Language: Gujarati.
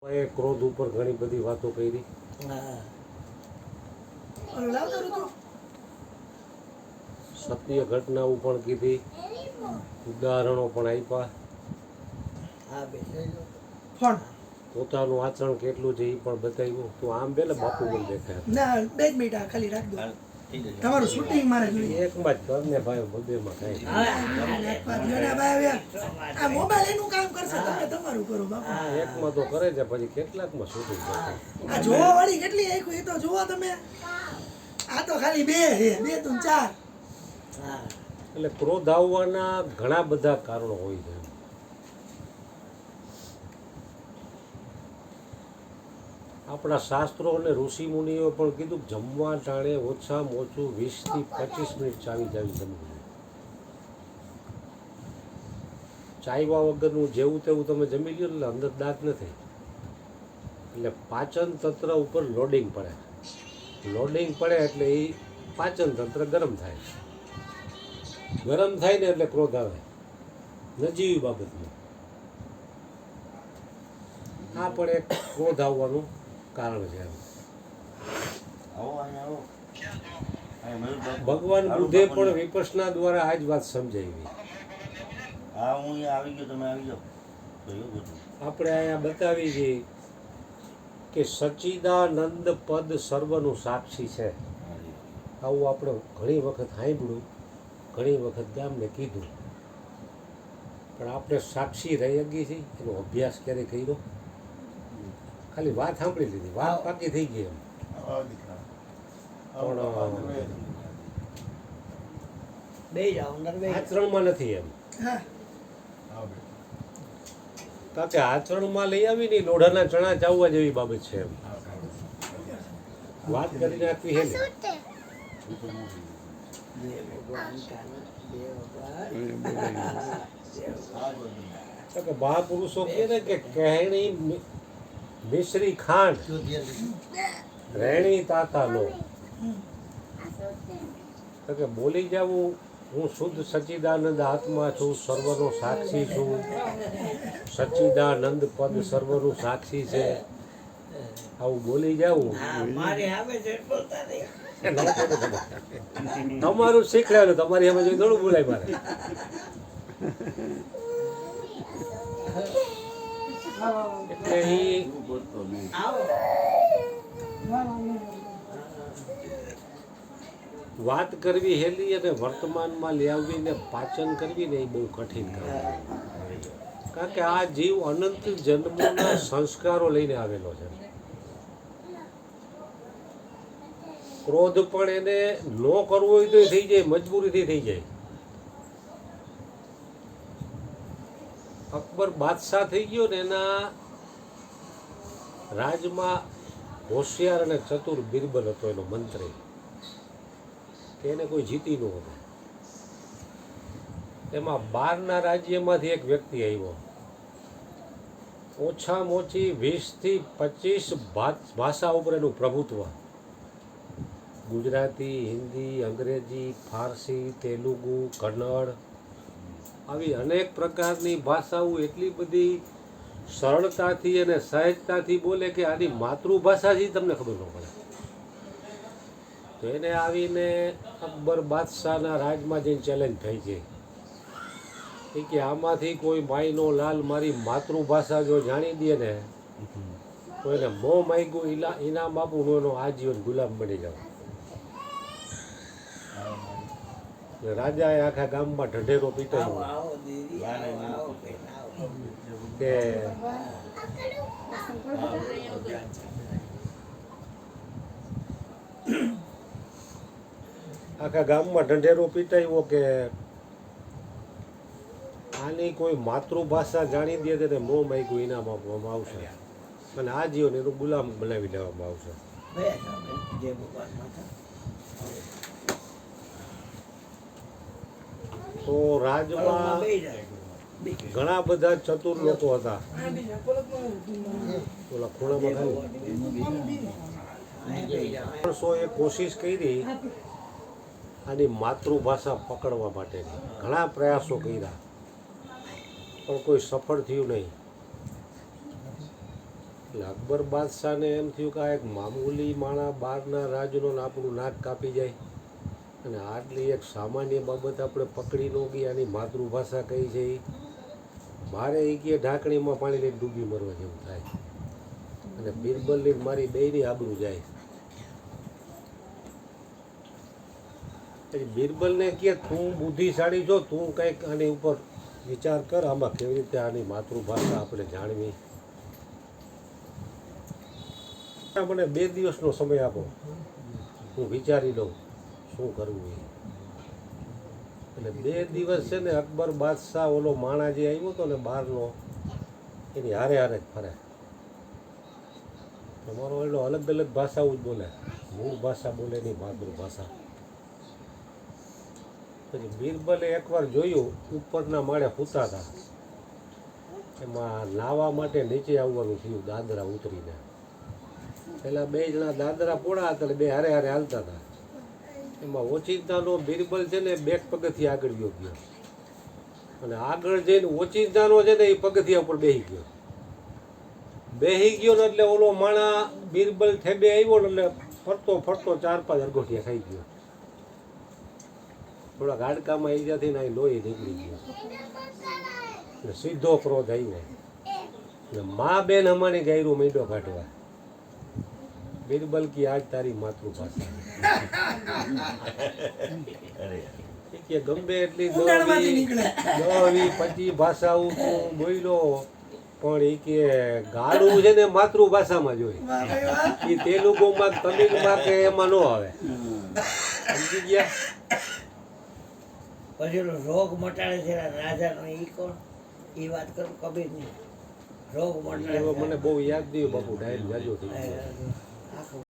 એ ક્રોધ ઉપર ઘણી બધી વાતો કરી. સત્ય ઘટનાઓ પણ કીધી, ઉદાહરણો પણ આપ્યા, પોતાનું આચરણ કેટલું છે એ પણ બતાવ્યું. તો આમ પેલા બાપુ બોલ દેખાય ના 2 મિનિટ ખાલી રાખ દો. તમારું શૂટિંગ મારે જોઈએ. એકમાં જ કર ને ભાઈ, બધેમાં કાંઈ આ મોબાઈલ એનું કામ કરશે, તમે તમારું કરો બાપુ. એકમાં તો કરે છે, પછી કેટલાકમાં શૂટિંગ કરશે. આ જોવા વાળી કેટલી આખું એ તો જોવો તમે. આ તો ખાલી 2 છે, 2 3 4. એટલે ક્રોધ આવવાના ઘણા બધા કારણો હોય છે. આપણા શાસ્ત્રો અને ઋષિ મુનિઓ પણ કીધું કે જમવા ટાણે ઓછામાં ઓછું 20 થી 25 મિનિટ ચાવી જમવું. ચાવ્યા વગરનું જેવું તેવું તમે જમી લ્યો એટલે અંદર દાંત નથી, એટલે પાચન તંત્ર ઉપર લોડિંગ પડે. લોડિંગ પડે એટલે એ પાચન તંત્ર ગરમ થાય. ગરમ થાય ને એટલે ક્રોધ આવે. નજીવી બાબતમાં આ પણ એક ક્રોધ આવવાનું કારણ છે. ભગવાન બુદ્ધે પણ વિપස්සના દ્વારા આ જ વાત સમજાવી. આપણે અહીંયા બતાવી છે કે સચ્ચિદાનંદ પદ સર્વનું સાક્ષી છે. આવું આપણે ઘણી વખત સાંભળ્યું, ઘણી વખત ગામને કીધું, પણ આપણે સાક્ષી રહી ગઈ છે એનો અભ્યાસ ક્યારે કર્યો? ખાલી વાત સાંભળી લીધી, વાત પાકી થઈ ગઈ એમ. પણ આચરણમાં નથી એમ. કારણ કે આચરણમાં લઈ આવી ને લોઢાના ચણા ચાવવા જેવી બાબત છે એમ. વાત કરીને આપવી છે ને કે મહાપુરુષો કહે ને કે કહેણી મિશ્રી ખાંડ રહેણી તાતા લો. કે બોલી જવું હું શુદ્ધ સચ્ચિદાનંદ આત્મા છું, સર્વનો સાક્ષી છું, સચ્ચિદાનંદ પદ સર્વનું સાક્ષી છે, આવું બોલી જવું તમારું શીખડાયું. તમારી એમાં જોઈ થોડું બોલાય મારે. વાત કરવી હેલી અને વર્તમાનમાં લઈ આવવી ને પાચન કરવી ને એ બહુ કઠિન કામ. કારણ કે આ જીવ અનંત જન્મોના સંસ્કારો લઈને આવેલો છે. ક્રોધ પણ એને ન કરવો હોય તો થઈ જાય, મજબૂરીથી થઈ જાય. અકબર બાદશાહ થઈ ગયો ને એના રાજમાં હોશિયાર અને ચતુર બિરબલ હતો એનો મંત્રી. એને કોઈ જીતી ન હતું. એમાં બહારના રાજ્યમાંથી એક વ્યક્તિ આવ્યો. ઓછામાં ઓછી 20 થી 25 ભાષા ઉપર એનું પ્રભુત્વ. ગુજરાતી, હિન્દી, અંગ્રેજી, ફારસી, તેલુગુ, કન્નડ, આવી અનેક પ્રકારની ભાષાઓ એટલી બધી સરળતાથી અને સહેજતાથી બોલે કે આની માતૃભાષા જ તમને ખબર ન પડે. તો એને આવીને અકબર બાદશાહના રાજમાં જઈને ચેલેન્જ થઈ છે કે આમાંથી કોઈ માયનો લાલ મારી માતૃભાષા જો જાણી દે ને તો એને મોં માગ્યું ઇનામ આપું, એનો આજીવન ગુલામ બની જાવ. રાજાએ આખા ગામમાં ઢઢેરો પીટાવ્યો કે આની કોઈ માતૃભાષા જાણી દે તેને મોં માગ્યું ઇનામ આપવામાં આવશે અને આજીવન એનું ગુલામ બનાવી દેવામાં આવશે. તો રાજમાં ઘણા બધા ચતુર લોકો હતા. ઓલા ખૂણામાં માણસોએ કોશિશ કરી આની માતૃભાષા પકડવા માટેની, ઘણા પ્રયાસો કર્યા, પણ કોઈ સફળ થયું નહીં. એટલે અકબર બાદશાહને એમ થયું કે આ એક મામૂલી માણા બહારના રાજનો ને આપણું નાક કાપી જાય અને આટલી એક સામાન્ય બાબત આપણે પકડી ન ગઈ આની માતૃભાષા કઈ છે એ મારે એ કે ઢાંકણીમાં પાણી લઈને ડૂબી મરવા જેવું થાય અને બિરબલની ને મારી બેયની આબરૂ જાય. પછી બિરબલને કે તું બુદ્ધિશાળી છો, તું કંઈક આની ઉપર વિચાર કર, આમાં કેવી રીતે આની માતૃભાષા આપણે જાણવી. મને 2 દિવસનો સમય આપો, હું વિચારી લઉં શું કરવું એ. એટલે 2 દિવસ છે ને અકબર બાદશાહ ઓલો માણા જે આવ્યો હતો ને બહારનો એની હારે હારે જ ફરે. તમારો એટલો અલગ અલગ ભાષાઓ જ બોલે, મૂળ ભાષા બોલે નહીં, માતૃભાષા. પછી બિરબલે એકવાર જોયું ઉપરના માળે સૂતા હતા, એમાં નાહવા માટે નીચે આવવાનું થયું દાદરા ઉતરીને. પેલા 2 જણા દાદરા પોળા હતા એટલે 2 હારે હારે હાલતા હતા. એમાં ઓચિંતાનો બિરબલ છે ને 2 પગથિયા આગળ ગયો અને આગળ જઈને ઓચિંતાનો છે ને એ પગથિયા ઉપર બેસી ગયો ને એટલે ઓલો માણા બિરબલ ઠેબે આવ્યો ને એટલે ફરતો ફરતો 4-5 અરગોઠિયા ખાઈ ગયો. થોડા ગાડકામાં ઈજા થઈને અહીં લોહી નીકળી ગયો ને સીધો ક્રોધ આવ્યો ને મા બેન અમારી ગાયરું મીંડો કાઢવા. બિરબલ કી આજ તારી માતૃભાષા કે ગમે એટલી 10-20-25 ભાષાઓ તું બોલ્યો પણ એ કે ગાળું છે ને માતૃભાષામાં જોઈ. એ તેલુગુમાં તમિલમાં કે એમાં ન આવે. સમજી ગયા? પછી ઓલો રોગ મટાડે છે રાજાનો ઈ કોણ? ઈ વાત કરું કબીરની રોગ મટાડે મને બહુ યાદ નહીં બાપુ, ડાયલ જાજો થઈ ગયો.